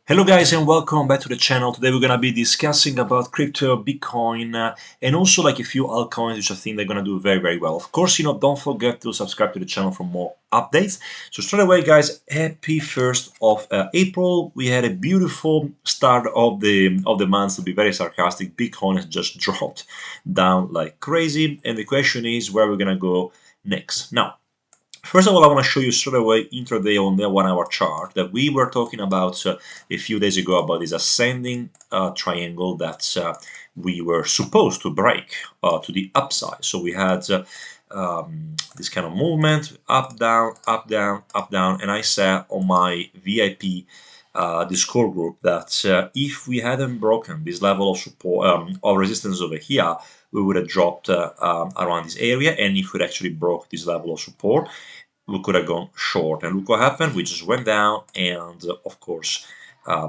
Hello guys and welcome back to the channel. Today we're gonna be discussing about crypto, Bitcoin, and also like a few altcoins which I think they're gonna do very well. Of course, don't forget to subscribe to the channel for more updates. So straight away, guys, happy 1st of April. We had a beautiful start of the month. To be very sarcastic, Bitcoin has just dropped down like crazy, and the question is where we're gonna go next. Now, first of all, I want to show you straight away intraday on the 1 hour chart that we were talking about a few days ago about this ascending triangle that we were supposed to break to the upside. So we had this kind of movement, up, down, up, down, up, down, and I said on my VIP Discord group that if we hadn't broken this level of support of resistance over here, we would have dropped around this area, and if we actually broke this level of support, we could have gone short. And look what happened. We just went down and, of course,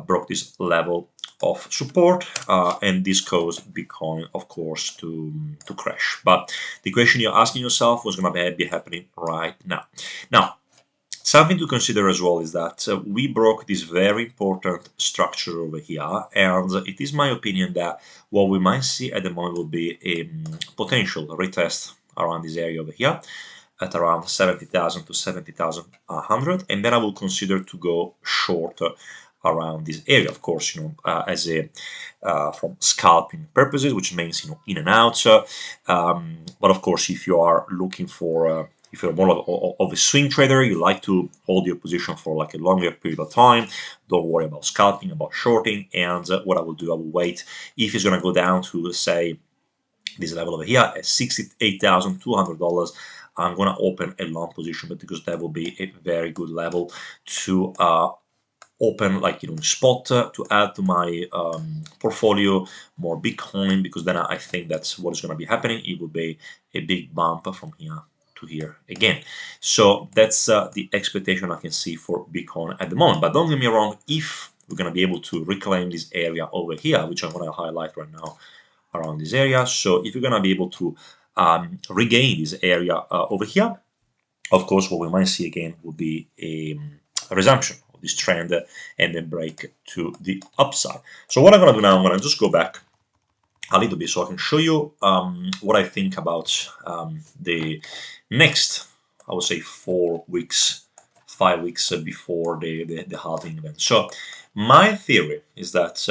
broke this level of support, and this caused Bitcoin, of course, to crash. But the question you're asking yourself was going to be happening right now. Now, something to consider as well is that we broke this very important structure over here, and it is my opinion that what we might see at the moment will be a potential retest around this area over here at around 70,000 to 70,100, and then I will consider to go short around this area, of course, as a from scalping purposes, which means in and out. But of course, if you are looking for if you're more of a swing trader, you like to hold your position for like a longer period of time, don't worry about scalping, about shorting. And what I will do, I will wait. If it's going to go down to, say, this level over here at $68,200, I'm going to open a long position, but because that will be a very good level to open, like spot to add to my portfolio more Bitcoin, because then I think that's what is going to be happening. It will be a big bump from here to here again. So that's the expectation I can see for Bitcoin at the moment. But don't get me wrong, if we're going to be able to reclaim this area over here, which I'm going to highlight right now around this area. So if you're going to be able to regain this area over here, of course, what we might see again will be a resumption of this trend and then break to the upside. So what I'm going to do now, I'm going to just go back a little bit so I can show you what I think about the next, I would say, 4 weeks, 5 weeks before the halving event. So my theory is that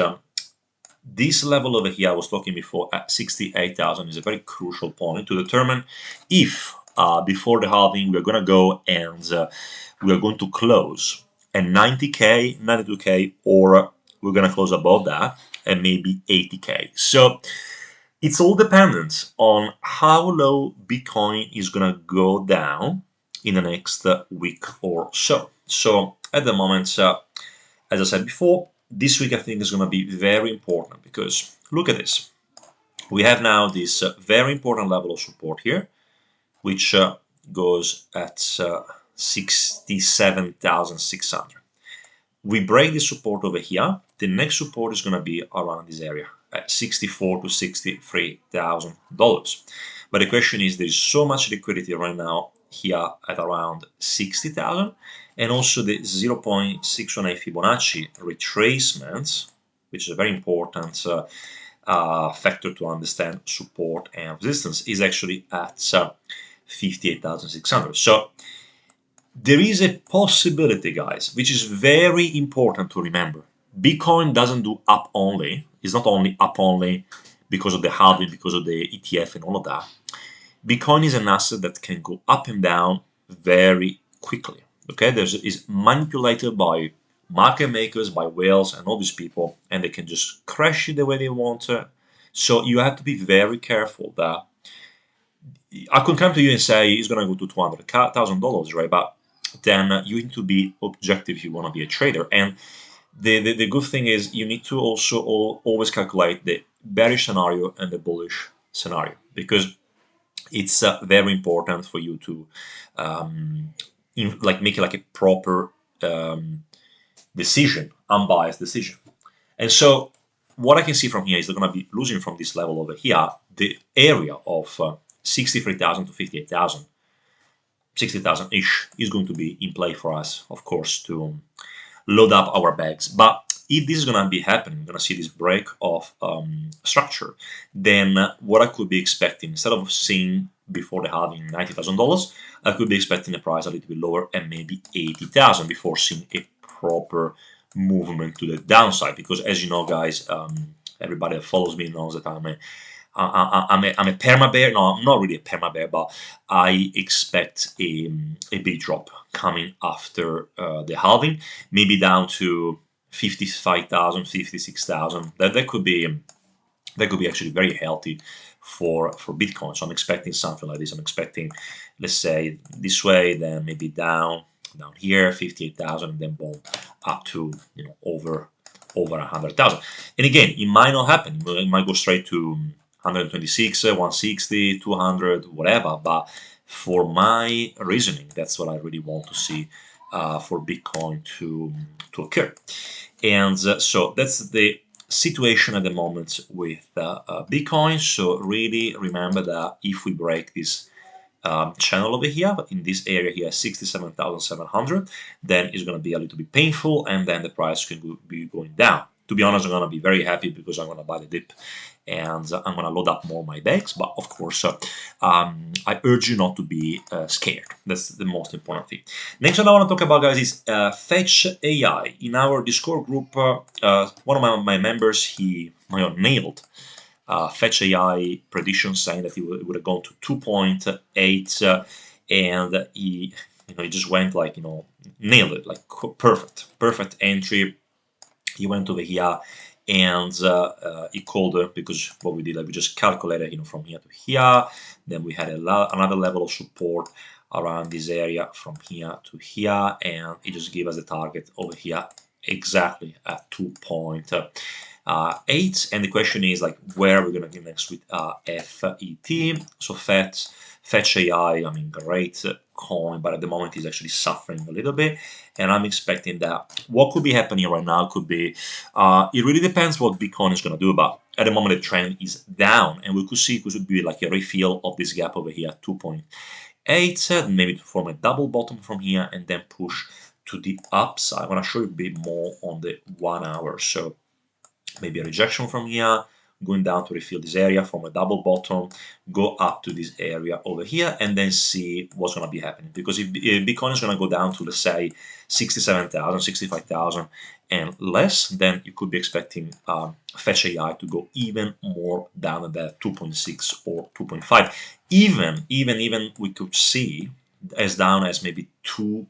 this level over here I was talking before at 68,000 is a very crucial point to determine if before the halving we're going to go and we are going to close at 90k, 92k, or we're going to close above that and maybe 80k. So it's all dependent on how low Bitcoin is going to go down in the next week or so. So at the moment, as I said before, this week I think is going to be very important, because look at this. We have now this very important level of support here, which goes at 67,600. We break the support over here. The next support is going to be around this area at $64,000 to $63,000. But the question is, there's so much liquidity right now here at around 60,000, and also the 0.618 Fibonacci retracement, which is a very important factor to understand support and resistance, is actually at 58,600. So there is a possibility, guys, which is very important to remember. Bitcoin doesn't do up only. It's not only up only because of the halving, because of the ETF and all of that. Bitcoin is an asset that can go up and down very quickly. Okay, is manipulated by market makers, by whales, and all these people, and they can just crash it the way they want to. So you have to be very careful that I could come to you and say it's going to go to $200,000, right? But then you need to be objective if you want to be a trader. And the good thing is you need to also always calculate the bearish scenario and the bullish scenario, because it's very important for you to make it like a proper decision, unbiased decision. And so what I can see from here is they're going to be losing from this level over here, the area of 63,000 to 58,000, 60,000-ish is going to be in play for us, of course, to load up our bags. But if this is going to be happening, we're going to see this break of structure, then what I could be expecting, instead of seeing before the halving $90,000, I could be expecting the price a little bit lower and maybe 80,000 before seeing a proper movement to the downside. Because as you know, guys, everybody that follows me knows that I'm a perma bear. No, I'm not really a perma bear, but I expect a big drop coming after the halving, maybe down to 55,000, 56,000. That could be actually very healthy for Bitcoin. So I'm expecting something like this. I'm expecting, let's say, this way, then maybe down here, 58,000, and then boom, up to over 100,000. And again, it might not happen. It might go straight to 126, 160, 200, whatever. But for my reasoning, that's what I really want to see for Bitcoin to occur. And so that's the situation at the moment with Bitcoin. So really remember that if we break this channel over here, but in this area here, 67,700, then it's going to be a little bit painful, and then the price can be going down. To be honest, I'm going to be very happy because I'm going to buy the dip and I'm going to load up more my bags. But of course, I urge you not to be scared. That's the most important thing. Next one I want to talk about, guys, is Fetch AI. In our Discord group, one of my members, he nailed Fetch AI prediction, saying that it would have gone to 2.8, and he just went like nailed it, like perfect entry. He went over here and he called her, because what we did, like, we just calculated from here to here, then we had another level of support around this area from here to here, and it just gave us the target over here exactly at 2.8. And the question is, like, where are we going to get next with FET? So Fetch AI, I mean, great coin, but at the moment is actually suffering a little bit, and I'm expecting that what could be happening right now could be, it really depends what Bitcoin is going to do, but at the moment the trend is down, and we could see it could be like a refill of this gap over here, 2.8, maybe to form a double bottom from here and then push to the upside. I'm going to show you a bit more on the 1 hour. So maybe a rejection from here, going down to refill this area, from a double bottom, go up to this area over here, and then see what's going to be happening. Because if Bitcoin is going to go down to, let's say, 67,000, 65,000 and less, then you could be expecting Fetch AI to go even more down than that, 2.6 or 2.5. Even we could see as down as maybe $2,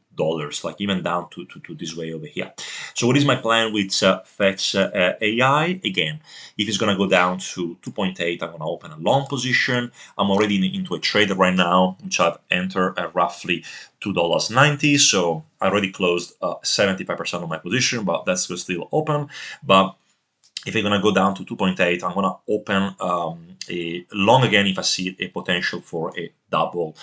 like even down to this way over here. So what is my plan with Fetch AI? Again, if it's going to go down to 2.8, I'm going to open a long position. I'm already into a trade right now, which I've entered at roughly $2.90. So I already closed 75% of my position, but that's still open. But if you're going to go down to 2.8, I'm going to open a long again if I see a potential for a double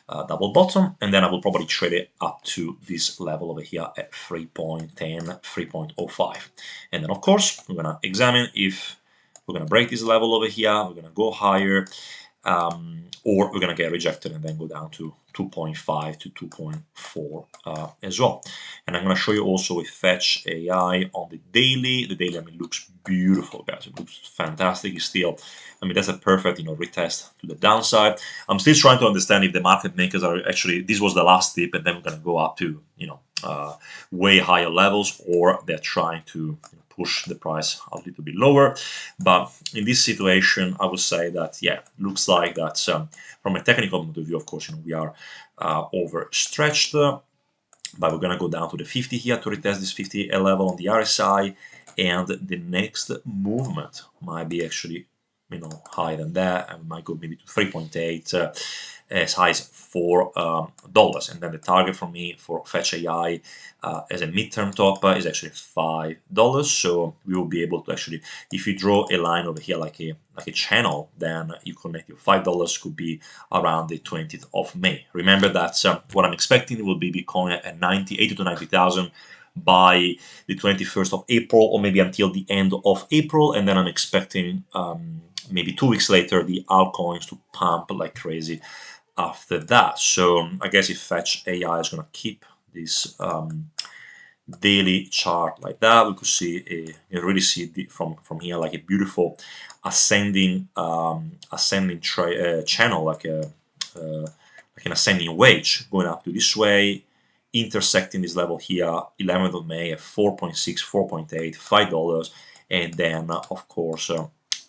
bottom, and then I will probably trade it up to this level over here at 3.10, 3.05. And then, of course, we're going to examine if we're going to break this level over here, we're going to go higher, or we're going to get rejected and then go down to 2.5 to 2.4 as well. And I'm going to show you also with Fetch AI on the daily. The daily, I mean, looks beautiful, guys. It looks fantastic. It's still, I mean, that's a perfect, retest to the downside. I'm still trying to understand if the market makers are actually, this was the last dip and then we're going to go up to, way higher levels, or they're trying to push the price a little bit lower. But in this situation, I would say that, yeah, looks like that from a technical point of view, of course, we are overstretched, but we're going to go down to the 50 here to retest this 50 level on the RSI, and the next movement might be actually higher than that, and might go maybe to 3.8, as high as $4, and then the target for me for Fetch AI as a midterm top is actually $5. So we will be able to actually, if you draw a line over here like a channel, then you connect your $5 could be around the 20th of May. Remember that what I'm expecting will be Bitcoin at 80 to 90,000 by the 21st of April, or maybe until the end of April, and then I'm expecting maybe 2 weeks later the altcoins to pump like crazy after that. So I guess if Fetch AI is going to keep this daily chart like that, we could see you really see from here like a beautiful ascending channel, like an ascending wedge going up to this way, intersecting this level here, 11th of May at 4.6, 4.8, $5, and then of course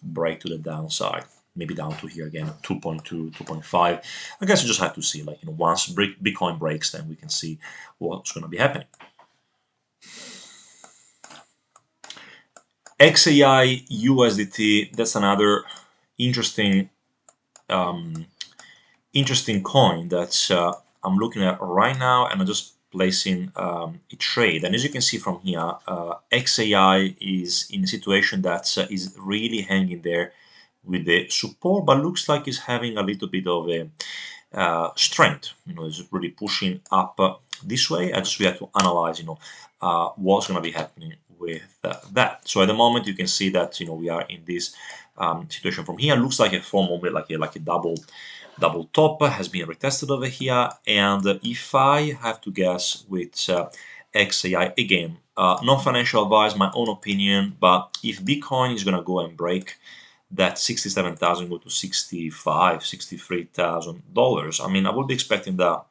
break to the downside, maybe down to here again, 2.2, 2.5. I guess you just have to see, like, once Bitcoin breaks, then we can see what's going to be happening. XAI USDT, that's another interesting interesting coin that I'm looking at right now, and I'm just placing a trade. And as you can see from here, XAI is in a situation that is really hanging there with the support, but looks like it's having a little bit of a strength. It's really pushing up this way. I just we have to analyze, what's going to be happening with that. So at the moment, you can see that we are in this situation from here. Looks like a form of like a double top has been retested over here. And if I have to guess with XAI again, non-financial advice, my own opinion, but if Bitcoin is going to go and break that 67,000 go to 65, $63,000. I mean, I would be expecting that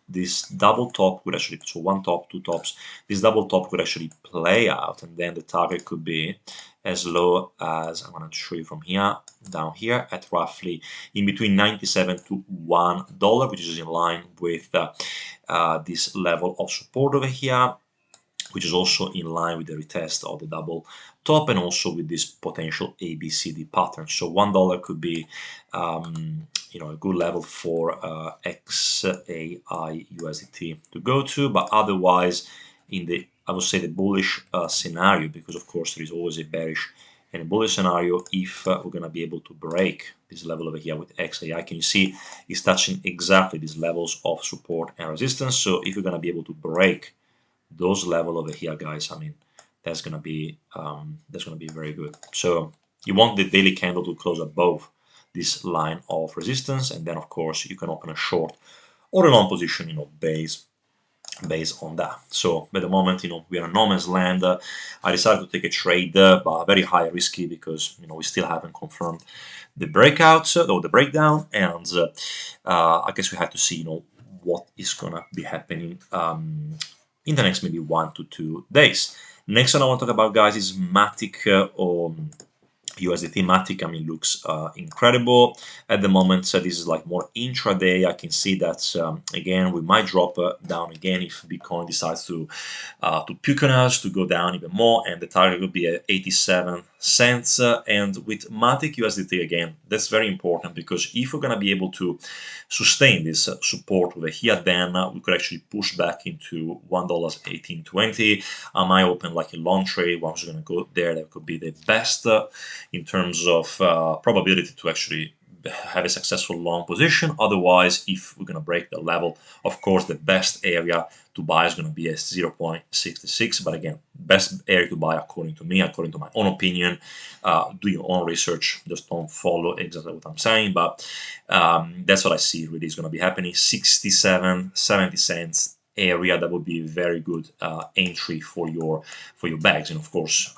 this double top could actually, so one top, two tops, this double top could actually play out, and then the target could be as low as, I'm going to show you from here, down here at roughly in between 97 to $1, which is in line with this level of support over here, which is also in line with the retest of the double top and also with this potential ABCD pattern. So $1 could be a good level for XAI USDT to go to, but otherwise in the, I would say, the bullish scenario, because of course there is always a bearish and a bullish scenario, if we're going to be able to break this level over here with XAI, can you see it's touching exactly these levels of support and resistance. So if you're going to be able to break those level over here, guys, I mean, that's gonna be very good. So you want the daily candle to close above this line of resistance, and then of course you can open a short or a long position, based on that. So at the moment, we are in no man's land. I decided to take a trade, but very high risky, because we still haven't confirmed the breakout or the breakdown, and I guess we have to see what is gonna be happening in the next maybe 1 to 2 days. Next one I want to talk about, guys, is Matic or USDT. Matic, I mean, looks incredible at the moment. So this is like more intraday. I can see that again we might drop down again if Bitcoin decides to puke on us, to go down even more, and the target would be at 87 cents. And with Matic USDT, again, that's very important, because if we're going to be able to sustain this support over here, then we could actually push back into $1.1820. I might open like a long trade once we're going to go there. That could be the best in terms of probability to actually have a successful long position. Otherwise, if we're going to break the level, of course, the best area to buy is going to be at 0.66. But again, best area to buy, according to me, according to my own opinion. Do your own research. Just don't follow exactly what I'm saying. But that's what I see really is going to be happening. 67, 70 cents area, that would be a very good entry for your bags. And of course,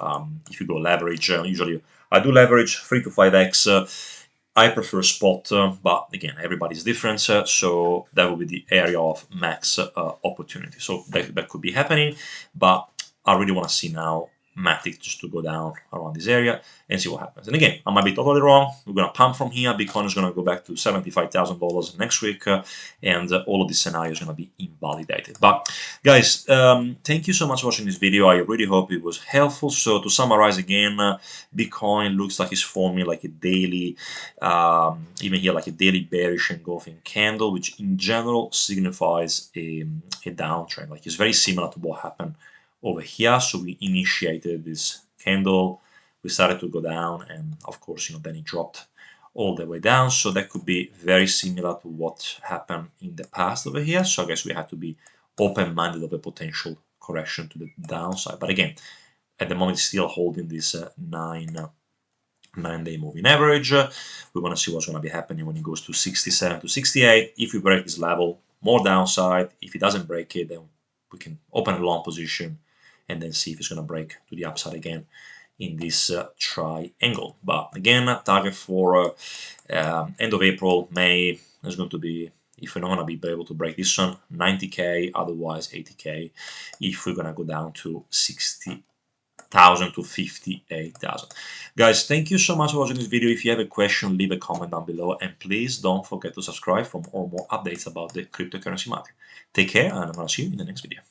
if you go leverage, usually I do leverage 3 to 5x. I prefer spot, but again, everybody's different, so that will be the area of max opportunity. So that could be happening, but I really want to see now Matic just to go down around this area and see what happens. And again, I might be totally wrong. We're going to pump from here. Bitcoin is going to go back to $75,000 next week, and all of this scenario is going to be invalidated. But guys, thank you so much for watching this video. I really hope it was helpful. So to summarize again, Bitcoin looks like it's forming like a daily, even here, like a daily bearish engulfing candle, which in general signifies a downtrend. Like, it's very similar to what happened over here. So we initiated this candle, we started to go down, and of course, then it dropped all the way down. So that could be very similar to what happened in the past over here. So I guess we have to be open-minded of a potential correction to the downside. But again, at the moment, it's still holding this 9-day moving average. We want to see what's going to be happening when it goes to 67 to 68. If we break this level, more downside. If it doesn't break it, then we can open a long position and then see if it's going to break to the upside again in this triangle. But again, target for end of April, May is going to be, if we're not going to be able to break this one, 90k, otherwise 80k, if we're going to go down to 60,000 to 58,000. Guys, thank you so much for watching this video. If you have a question, leave a comment down below, and please don't forget to subscribe for more updates about the cryptocurrency market. Take care, and I'm going to see you in the next video.